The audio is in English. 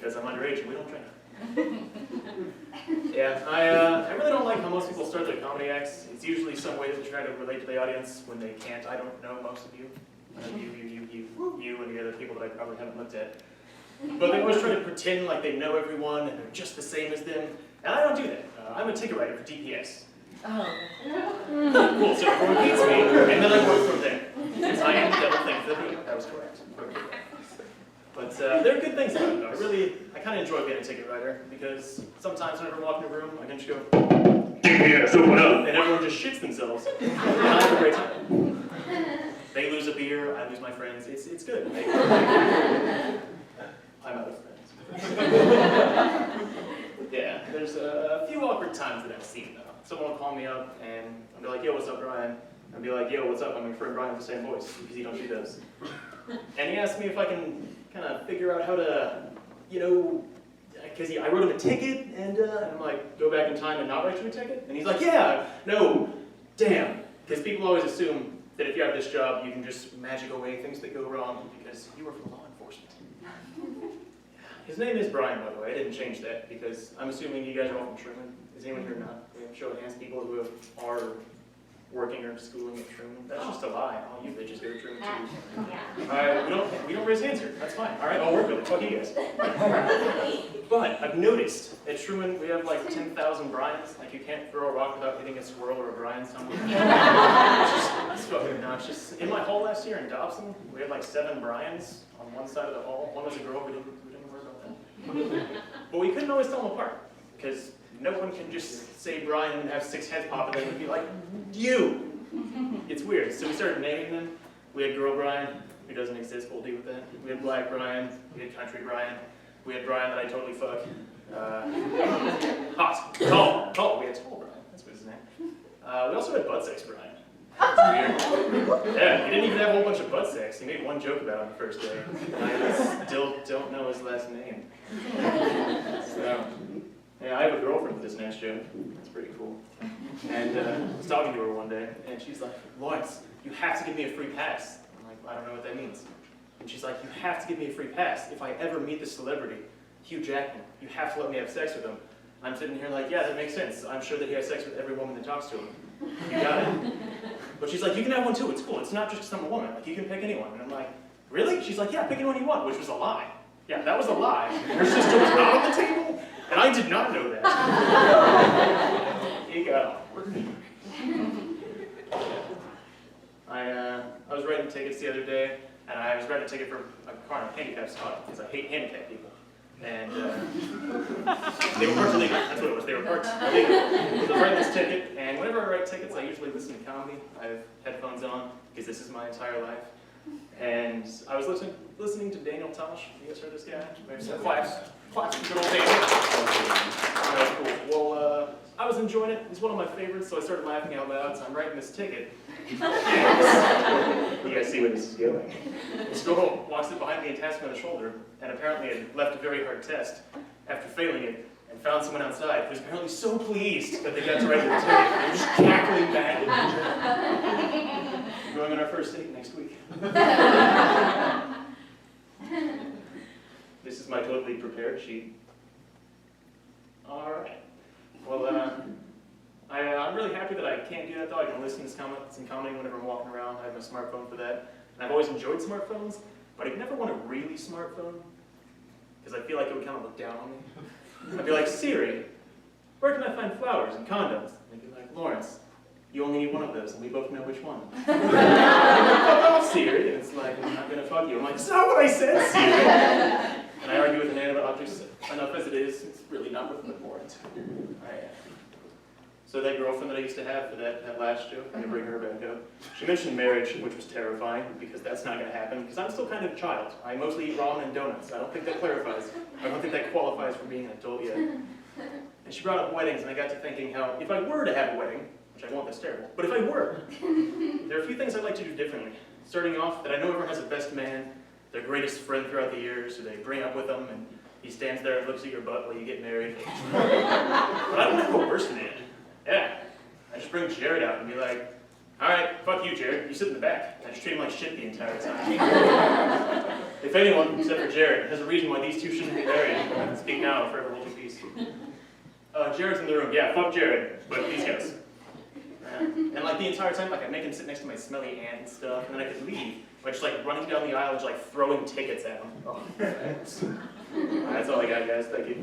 because I'm underage and we don't drink. Yeah, I really don't like how most people start their comedy acts. It's usually some way that they try to relate to the audience when they can't. I don't know most of you. You, and the other people that I probably haven't looked at. But they always try to pretend like they know everyone and they're just the same as them. And I don't do that. I'm a ticket writer for DPS. Oh. Cool, so it repeats me, and then I work from there. Because I am the devil thing for the That was correct. But there are good things about it, though. I kind of enjoy being a ticket writer, because sometimes whenever I walk in a room, I can just go, DPS, open up! And everyone just shits themselves. And I have a great time. They lose a beer, I lose my friends. It's good. I'm out of friends. Yeah, there's a few awkward times that I've seen, though. Someone will call me up, and I'll be like, yo, what's up, Brian? I'll be like, yo, what's up? I'm your friend Brian with the same voice, because he don't do those. And he asked me if I can kind of figure out how to, because I wrote him a ticket, and I'm like, go back in time and not write you a ticket? And he's like, yeah, no, damn. Because people always assume that if you have this job, you can just magic away things that go wrong because you work for law enforcement. His name is Brian, by the way. I didn't change that because I'm assuming you guys are all from Truman. Is anyone here not? We have show of hands people who are working or schooling at Truman. That's just a lie. All you bitches go to Truman too. Yeah. All right, we don't raise hands here. That's fine. All right, I'll work with it. Fuck you guys. But I've noticed at Truman we have like 10,000 Brians. Like you can't throw a rock without hitting a squirrel or a Brian somewhere. It's fucking obnoxious. In my hall last year in Dobson, we had like 7 Brians on one side of the hall. One was a girl. We didn't worry about that. But we couldn't always tell them apart because no one can just say Brian and have 6 heads pop in and be like, you! It's weird. So we started naming them. We had Girl Brian, who doesn't exist, we'll deal with that. We had Black Brian, we had Country Brian, we had Brian that I totally fuck. Hot, tall, we had Tall Brian, that's what his name. We also had Butt Sex Brian. That's weird. Yeah, he didn't even have a whole bunch of butt sex. He made one joke about it on the first day. And I still don't know his last name. So, yeah, I have a girlfriend with this next joke. That's pretty cool. And I was talking to her one day, and she's like, Lawrence, you have to give me a free pass. I'm like, I don't know what that means. And she's like, you have to give me a free pass. If I ever meet this celebrity, Hugh Jackman, you have to let me have sex with him. I'm sitting here like, yeah, that makes sense. I'm sure that he has sex with every woman that talks to him. You got it. But she's like, you can have one too, it's cool. It's not just because I'm a woman. Like, you can pick anyone. And I'm like, really? She's like, yeah, pick anyone you want, which was a lie. Yeah, that was a lie. Her sister was not on the table, and I did not know that. It got awkward. I was writing tickets the other day, and I was writing a ticket for a car in a handicap spot, because I hate handicapped people. And they were parked illegal. That's what it was. They were parked illegal. So I was writing this ticket, and whenever I write tickets, I usually listen to comedy. I have headphones on, because this is my entire life. And I was listening to Daniel Tosh. You guys heard this guy? Maybe some claps. Claps for good old Daniel. Alright, cool. Well, I was enjoying it. It was one of my favorites, so I started laughing out loud, so I'm writing this ticket. And you guys see where this is going. This girl walks up behind me and taps me on the shoulder, and apparently had left a very hard test after failing it, and found someone outside who was apparently so pleased that they got to write their ticket. They were just cackling badly. We're going on our first date next week. This is my totally prepared sheet. All right. Well, I'm really happy that I can't do that, though. I can listen to some comedy whenever I'm walking around. I have my smartphone for that. And I've always enjoyed smartphones, but I'd never want a really smartphone, because I feel like it would kind of look down on me. I'd be like, Siri, where can I find flowers and condoms? And they'd be like, Lawrence, you only need one of those, and we both know which one. I'm like, fuck off, Siri. And it's like, I'm not going to fuck you. I'm like, that's not what I said, Siri. And I argue with inanimate objects enough as it is. It's really not worth it more into. So that girlfriend that I used to have for that last joke, I'm going to bring her back up. She mentioned marriage, which was terrifying, because that's not going to happen, because I'm still kind of a child. I mostly eat ramen and donuts. I don't think that clarifies. I don't think that qualifies for being an adult yet. And she brought up weddings, and I got to thinking how, if I were to have a wedding, which I won't, that's terrible, but if I were, there are a few things I'd like to do differently. Starting off, that I know everyone has a best man, their greatest friend throughout the years, who they bring up with them, and he stands there and looks at your butt while you get married. But I don't have a worse man. Yeah, I just bring Jared out and be like, Alright, fuck you, Jared. You sit in the back. I just treat him like shit the entire time. If anyone, except for Jared, has a reason why these two shouldn't be married, I can speak now and forever hold your peace. Jared's in the room. Yeah, fuck Jared. But these guys. And like the entire time, like I make him sit next to my smelly aunt and stuff, and then I could leave by just like running down the aisle and just like throwing tickets at him. Oh, that's all I got, guys. Thank you.